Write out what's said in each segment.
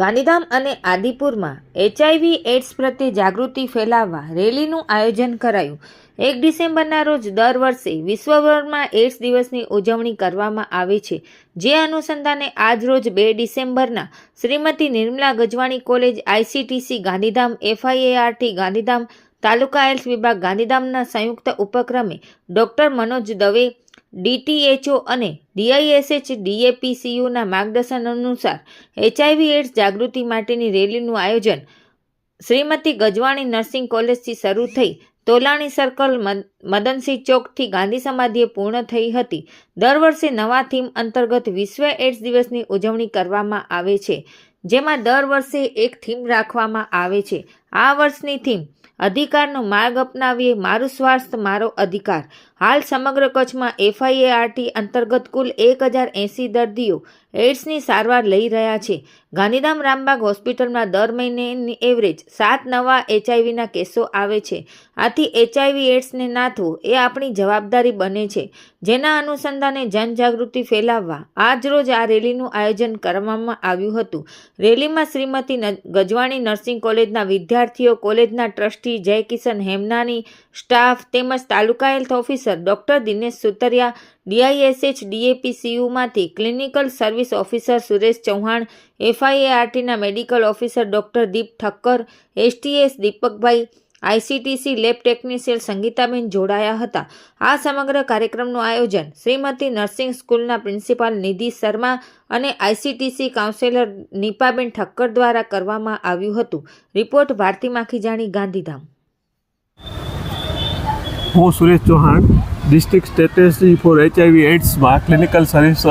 ગાંધીધામ અને આદિપુરમાં HIV ads પ્રત્યે જાગૃતિ ફેલાવવા રેલીનું આયોજન કરાયું। 1 ડિસેમ્બરના રોજ દર વર્ષે વિશ્વભરમાં એડ્સ દિવસની ઉજવણી કરવામાં આવે છે, જે અનુસંધાને આજ રોજ 2 ડિસેમ્બરના Shrimati Nirmala Gajwani college ICTC Gandhidham FIART Gandhidham taluka health વિભાગ ગાંધીધામના સંયુક્ત ઉપક્રમે ડૉક્ટર મનોજ દવે DTHO અને DISH DAPCUના માર્ગદર્શન અનુસાર HIV એડ્સ જાગૃતિ માટેની રેલીનું આયોજન શ્રીમતી ગજવાણી નર્સિંગ કોલેજથી શરૂ થઈ તોલાણી સર્કલ મદનસિંહ ચોકથી ગાંધી સમાધિએ પૂર્ણ થઈ હતી। દર વર્ષે નવા થીમ અંતર્ગત વિશ્વ એડ્સ દિવસની ઉજવણી કરવામાં આવે છે, જેમાં દર વર્ષે એક થીમ રાખવામાં આવે છે। આ વર્ષની થીમ અધિકારનો માર્ગ અપનાવીએ, મારું સ્વાસ્થ્ય મારો અધિકાર। હાલ સમગ્ર કચ્છમાં FIART અંતર્ગત કુલ 1080 દર્દીઓ એડ્સની સારવાર લઈ રહ્યા છે। ગાંધીધામ રામબાગ હોસ્પિટલમાં દર મહિને એવરેજ 7 નવા HIVના કેસો આવે છે। આથી HIV એડ્સને નાથવું એ આપણી જવાબદારી બને છે, જેના અનુસંધાને જનજાગૃતિ ફેલાવવા આજરોજ આ રેલીનું આયોજન કરવામાં આવ્યું હતું। રેલીમાં શ્રીમતી ગજવાણી નર્સિંગ કોલેજના વિદ્યાર્થીઓ, કોલેજના ટ્રસ્ટી જયકિશન હેમનાની, સ્ટાફ તેમજ taluka health officer doctor Dinesh Sutariya, DISH DAPCUમાંથી clinical service officer Suresh Chauhan, FIARTના medical officer doctor Deep Thakkar, STS Deepakbhai, ICTC lab technician Sangitaben જોડાયા હતા। આ સમગ્ર કાર્યક્રમનું આયોજન શ્રીમતી નર્સિંગ સ્કૂલના પ્રિન્સિપાલ નિધિ શર્મા અને ICTC કાઉન્સેલર નીપાબેન ઠક્કર દ્વારા કરવામાં આવ્યું હતું। રિપોર્ટ ભારતી માખીજાણી, ગાંધીધામ। હું Suresh Chauhan, district strategy for HIV એડ્સમાં ક્લિનિકલ સર્વિસ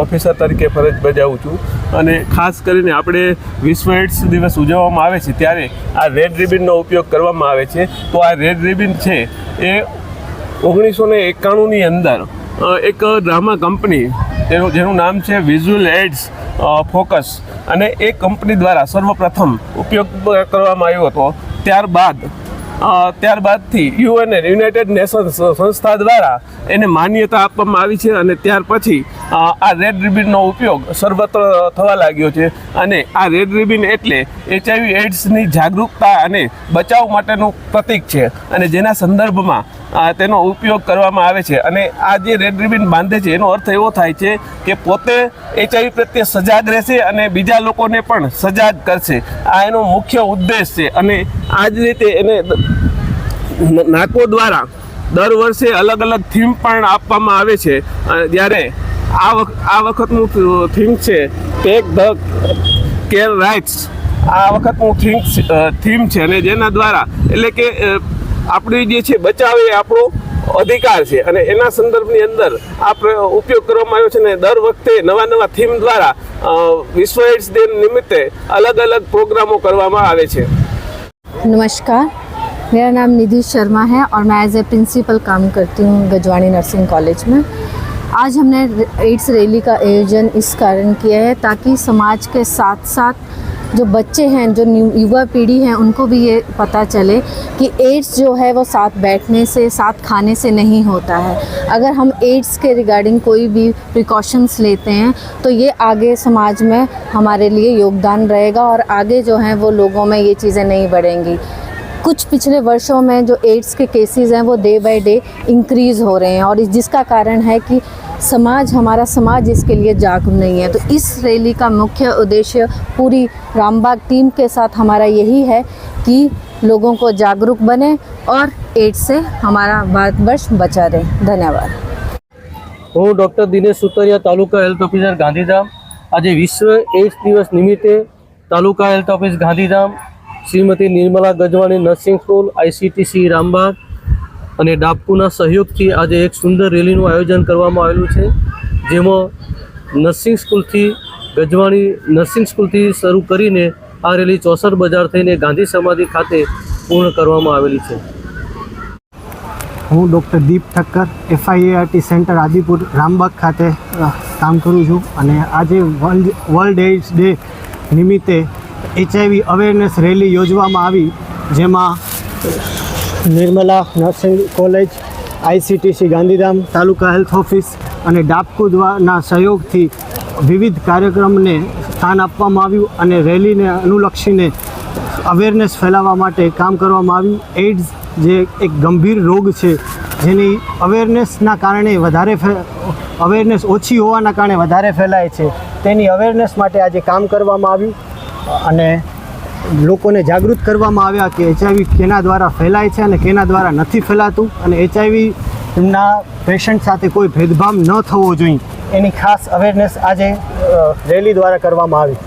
ઓફિસર તરીકે ફરજ બજાવું છું અને ખાસ કરીને આપણે વિશ્વ એડ્સ દિવસ ઉજવવામાં આવે છે ત્યારે આ રેડ રિબિનનો ઉપયોગ કરવામાં આવે છે। તો આ રેડ રિબિન છે એ 1991ની અંદર એક ડ્રામા કંપની જેનું નામ છે વિઝ્યુઅલ એડ્સ ફોકસ, અને એ કંપની દ્વારા સર્વપ્રથમ ઉપયોગ કરવામાં આવ્યો હતો। ત્યારબાદથી યુનાઇટેડ નેશન્સ સંસ્થા દ્વારા એને માન્યતા આપવામાં આવી છે અને ત્યાર પછી આ રેડ રિબિનનો ઉપયોગ સર્વત્ર થવા લાગ્યો છે। અને આ રેડ રિબિન એટલે HIV એડ્સની જાગૃતતા અને બચાવ માટેનું પ્રતીક છે અને જેના સંદર્ભમાં તેનો ઉપયોગ કરવામાં આવે છે। અને આ જે રેડ રિબિન બાંધે છે એનો અર્થ એવો થાય છે કે પોતે HIV પ્રત્યે સજાગ રહેશે અને બીજા લોકોને પણ સજાગ કરશે। આ એનો મુખ્ય ઉદ્દેશ છે અને આ જ રીતે એને નાકો દ્વારા દર વર્ષે અલગ અલગ થીમ પણ આપવામાં આવે છે। જ્યારે આ વખતનું થીમ છે ટેક ધ કેર રાઇટ્સ, આ વખતનું થીમ છે અને જેના દ્વારા એટલે કે આપણી જે છે બચાવ એ આપણો અધિકાર છે અને એના સંદર્ભની અંદર આ ઉપયોગ કરવામાં આવ્યો છે। ને દર વખતે નવા થીમ દ્વારા વિશ્વ એડ્સ દિન નિમિત્તે અલગ અલગ પ્રોગ્રામો કરવામાં આવે છે। नमस्कार, मेरा नाम निधि शर्मा है और मैं एज ए प्रिंसिपल काम करती हूँ गजवाणी नर्सिंग कॉलेज में। आज हमने एड्स रैली का आयोजन इस कारण किया है ताकि समाज के साथ साथ जो बच्चे हैं, जो युवा पीढ़ी है, उनको भी ये पता चले कि एड्स जो है वो साथ बैठने से, साथ खाने से नहीं होता है। अगर हम एड्स के रिगार्डिंग कोई भी प्रिकॉशंस लेते हैं तो ये आगे समाज में हमारे लिए योगदान रहेगा और आगे जो है वो लोगों में ये चीज़ें नहीं बढ़ेंगी। कुछ पिछले वर्षों में जो एड्स के केसेस हैं वो डे बाय डे इंक्रीज़ हो रहे हैं और जिसका कारण है कि हमारा समाज इसके लिए जागरूक नहीं है। तो इस रैली का मुख्य उद्देश्य पूरी रामबाग टीम के साथ हमारा यही है कि लोगों को जागरूक बने और एड्स से हमारा भारतवर्ष बचा रहे। धन्यवाद। હું doctor Dinesh Sutariya, taluka health officer Gandhidham. આજે વિશ્વ એડ્સ દિવસ નિમિત્તે taluka health office Gandhidham, Shrimati Nirmala Gajwani nursing school ICTC Rambag અને ડાબકુના સહયોગથી આજે એક સુંદર રેલીનું આયોજન કરવામાં આવેલું છે, જેમાં ગજવાણી નર્સિંગ સ્કૂલથી શરૂ કરીને આ રેલી ચોસર બજાર થઈને ગાંધી સમાધિ ખાતે પૂર્ણ કરવામાં આવેલી છે। હું doctor Deep Thakkar FIART centre Adipur Rambaug ખાતે કામ કરું છું અને આજે વર્લ્ડ એડ્સ ડે નિમિત્તે HIV અવેરનેસ રેલી યોજવામાં આવી, જેમાં Nirmala nursing college, ICTC Gandhidham, taluka health office અને ડાબકુના સહયોગથી વિવિધ કાર્યક્રમને સ્થાન આપવામાં આવ્યું અને રેલીને અનુલક્ષીને અવેરનેસ ફેલાવવા માટે કામ કરવામાં આવ્યું. એઇડ્સ જે એક ગંભીર રોગ છે, જેની અવેરનેસના કારણે અવેરનેસ ઓછી હોવાના કારણે વધારે ફેલાય છે, તેની અવેરનેસ માટે આજે કામ કરવામાં આવ્યું અને લોકોને જાગૃત કરવામાં આવ્યા કે HIV કેના દ્વારા ફેલાય છે અને કેના દ્વારા નથી ફેલાતું, અને HIVના પેશન્ટ સાથે કોઈ ભેદભાવ ન થવો જોઈએ એની ખાસ અવેરનેસ આજે રેલી દ્વારા કરવામાં આવી.